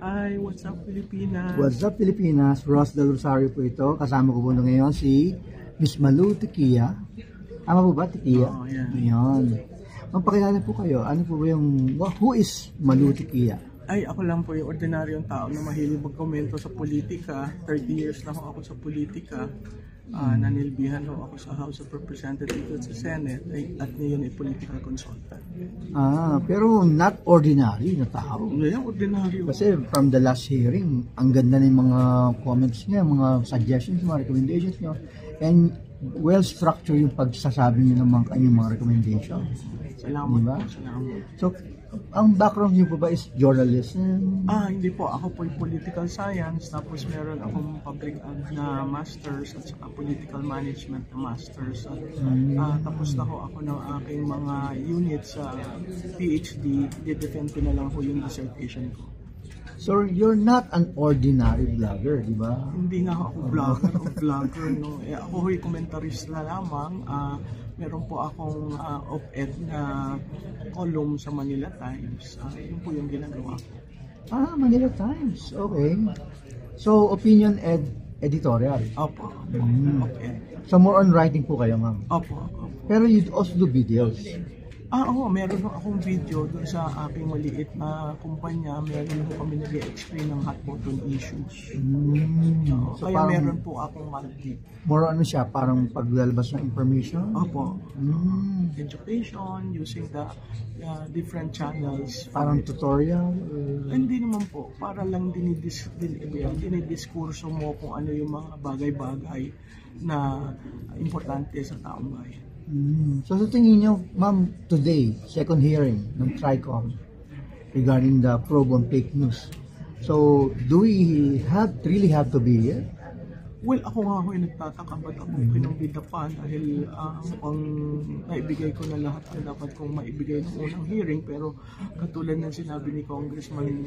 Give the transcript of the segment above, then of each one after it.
Hi, what's up Pilipinas? What's up Pilipinas? Ross Del Rosario po ito. Kasama ko po ngayon si Miss Malu Tikia. Tama po ba, Tikia? Oo, yan. Ayan. Magpakilala po kayo. Ano po ba yung, who is Malu Tikia? Ay, ako lang po yung ordinaryong tao na mahilig magkomento sa politika. 30 years na ako sa politika. Nanilbihan ako sa House of Representatives at sa Senate at ngayon ay political consultant. Pero not ordinary na tao. Ngayon, ordinaryo. Kasi from the last hearing, ang ganda ng mga comments niya, mga suggestions, mga recommendations niyo. And well-structured yung pagsasabi niyo ng kanyang mga recommendations. Salamat diba? po, salamat. So, ang background niyo po ba is journalism? Hindi po. Ako po yung political science, tapos meron akong public na master's at saka political management na master's. At tapos na ako ng aking mga units sa PhD. I-defend ko na lang po yung dissertation ko. So, you're not an ordinary vlogger, di ba? Hindi nga ako vlogger, no? Ako ay komentarist na lamang. Meron po akong op-ed na column sa Manila Times. Yun po yung ginagawa ko. Manila Times. Okay. So, opinion editorial. Opo. Op-ed. So, more on writing po kayo, ma'am? Opo. Pero you also do videos? Oo, meron akong video dun sa aking maliit na kumpanya. Meron po kami nag-explain ng hot button issues. So, kaya meron po akong monthly. More ano siya, parang paglalabas ng information? Opo. Education, using the different channels. Parang tutorial? Hindi naman po. Para lang dinidiskurso mo kung ano yung mga bagay-bagay na importante sa taong bayan. So sa tingin niyo, ma'am, today, second hearing ng TRICOM regarding the probe on fake news. So, do we really have to be here? Well, ako nga ako ay nagtataka ba't ako kinumbida pa dahil mukhang naibigay ko na lahat na dapat kong maibigay ng unang hearing, pero katulad ng sinabi ni Congressman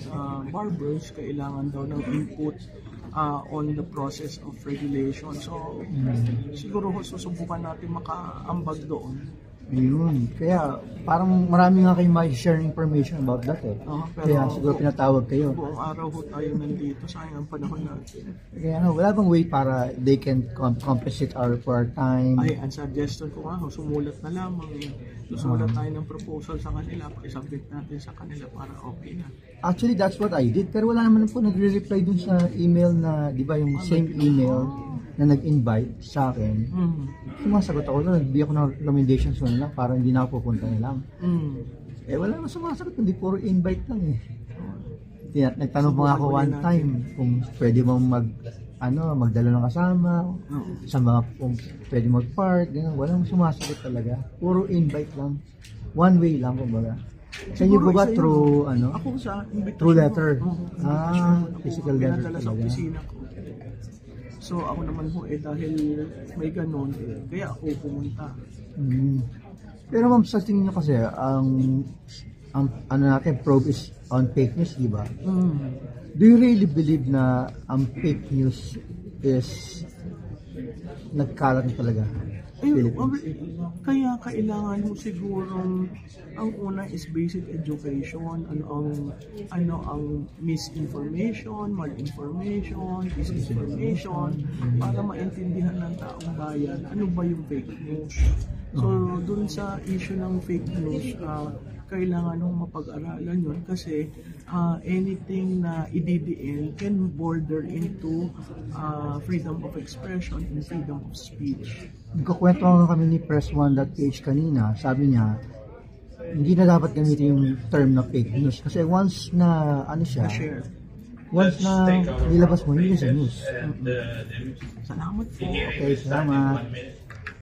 Barbers, kailangan daw ng input on the process of regulation. So, siguro susubukan natin makaambag doon. Ayun. Kaya, parang marami nga kayong ma-share information about that eh. Kaya siguro pinatawag kayo. Buong araw ho tayo nandito. Sayang ang panahon natin. Kaya wala bang way para they can compensate for our time? Ay, ang suggestion ko nga, sumulat na lamang. Sumulat tayo ng proposal sa kanila. Pakisubmit natin sa kanila para okay na. Actually, that's what I did. Pero wala naman po nagre-reply dun sa email na, di ba, yung same email na nag-invite sa akin. Sumasagot ako doon. Nagbigay ako ng recommendations mo lang para hindi na ako pupunta nilang. Wala naman sumasagot. Hindi puro invite lang eh. Nagtanong pa nga ako one time kung pwede mong magdala ng kasama, sa mga kung pwede mag-park, walang sumasagot talaga. Puro invite lang. One way lang, kumbaga. Sa inyo po ba through, Ako sa invitation. Through letter? Physical letter pinadala sa opisina ko. So ako naman ho dahil may ganun, kaya ako pumunta. Pero ma'am, sa tingin nyo kasi, ang natin, probe is on fake news, di ba? Do you really believe na ang fake news is nagkalat talaga? Kaya kailangan mo siguro, ang una is basic education, ano ang misinformation, malinformation, disinformation, para maintindihan ng taong bayan ano ba yung fake news. So dun sa issue ng fake news, kailangan nung mapag-aralan yun kasi anything na ididiin can border into freedom of expression and freedom of speech. Nagkakwento nga kami ni Press1.ph kanina, sabi niya, hindi na dapat gamitin yung term na fake news kasi once na, once na nilabas mo, yun sa news. Salamat po. Okay, salamat.